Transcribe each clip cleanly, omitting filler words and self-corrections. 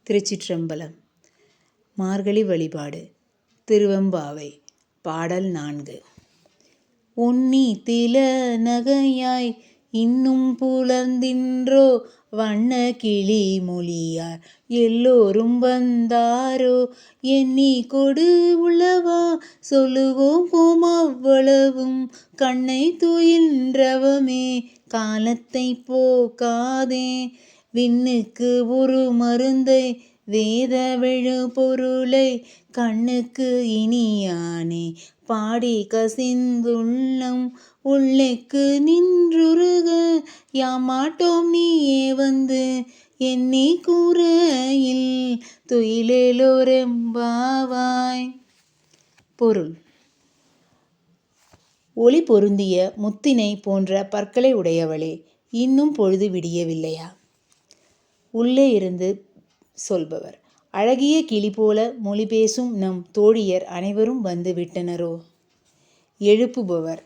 திருச்சிற்றம்பலம். மார்கழி வழிபாடு. திருவெம்பாவை. பாடல் 4. உன்னி தில நகையாய் இன்னும் புலர்ந்தின்றோ வண்ண கிளி மொழியார் எல்லோரும் வந்தாரோ எண்ணி கொடு உளவா சொல்லுவோம் போம் அவ்வளவும் கண்ணை துயின்றவமே காலத்தை போக்காதே விண்ணுக்கு ஒரு மருந்தை வேத விழு பொருளை கண்ணுக்கு இனியானே பாடி கசிந்துள்ளம் உள்ளைக்கு நின்றுருக யாமாட்டோம் நீயே வந்து எண்ணி கூரையில் துயிலெலோரெம்பாவாய். பொருள். ஒளி பொருந்திய முத்தினை போன்ற பற்களை உடையவளே, இன்னும் பொழுது விடியவில்லையா? உள்ளே இருந்து சொல்பவர். அழகிய கிளி போல மொழி பேசும் நம் தோழியர் அனைவரும் வந்து விட்டனரோ? எழுப்புபவர்.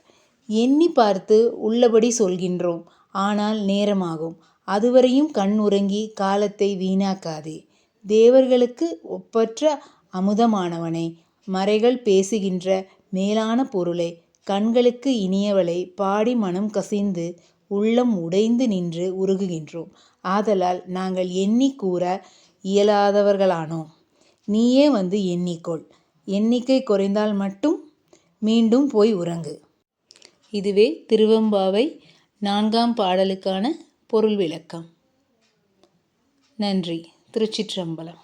எண்ணி பார்த்து உள்ளபடி சொல்கின்றோம், ஆனால் நேரமாகும். அதுவரையும் கண் உறங்கி காலத்தை வீணாக்காதே. தேவர்களுக்கு ஒப்பற்ற அமுதமானவனை, மறைகள் பேசுகின்ற மேலான பொருளை, கண்களுக்கு இனியவளை பாடி மனம் கசிந்து உள்ளம் உடைந்து நின்று உருகுகின்றோம். ஆதலால் நாங்கள் எண்ணி கூற இயலாதவர்களானோம். நீயே வந்து எண்ணிக்கொள். எண்ணிக்கை குறைந்தால் மட்டும் மீண்டும் போய் உறங்கு. இதுவே திருவெம்பாவை 4ஆம் பாடலுக்கான பொருள் விளக்கம். நன்றி. திருச்சிற்றம்பலம்.